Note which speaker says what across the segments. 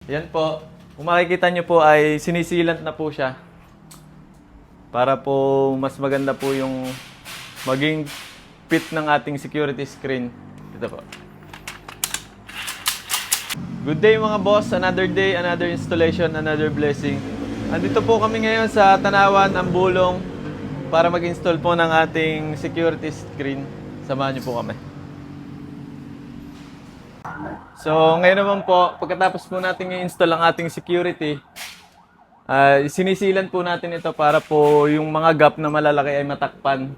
Speaker 1: Yan po. Kung makikita nyo po ay sinisilant na po siya. Para po mas maganda po yung maging fit ng ating security screen. Ito po. Good day mga boss. Another day, another installation, another blessing. Andito po kami ngayon sa Tanawan, Ambulong para mag-install po ng ating security screen. Samahan niyo po kami. So, ngayon naman po, pagkatapos po natin i-install ang ating security, sinisilan po natin ito para po yung mga gap na malalaki ay matakpan.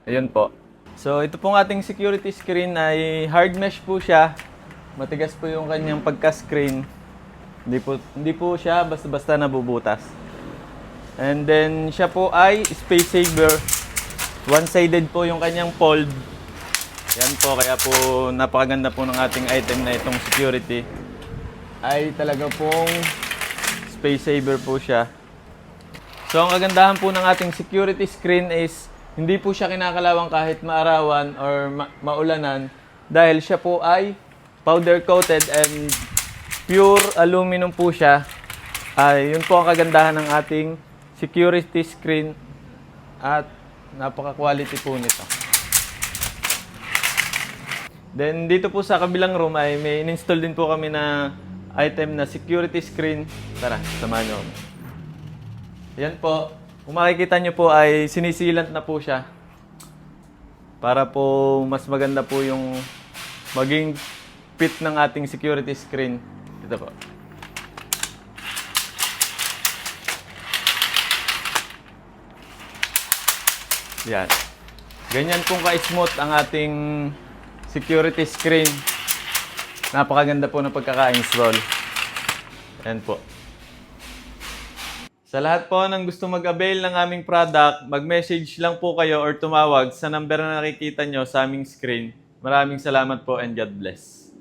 Speaker 1: Ayun po. So, ito pong ating security screen ay hard mesh po siya. Matigas po yung kanyang pagka-screen. Hindi po siya basta-basta nabubutas. And then, siya po ay space saver. One-sided po yung kanyang fold. Yan po, kaya po napakaganda po ng ating item na itong security. Ay talaga pong space saver po siya. So ang kagandahan po ng ating security screen is hindi po siya kinakalawang kahit maarawan or maulanan dahil siya po ay powder coated and pure aluminum po siya. Ay yun po ang kagandahan ng ating security screen at napaka-quality po nito. Then dito po sa kabilang room ay may in-install din po kami na item na security screen. Tara, samahan nyo. Yan po. Kung makikita nyo po ay sinisilant na po siya. Para po mas maganda po yung maging fit ng ating security screen. Ito po. Yan. Ganyan pong ka-smooth ang ating security screen. Napakaganda po ng pagkaka-install. Ayan po. Sa lahat po ng gusto mag-avail ng aming product, mag-message lang po kayo or tumawag sa number na nakikita nyo sa aming screen. Maraming salamat po and God bless.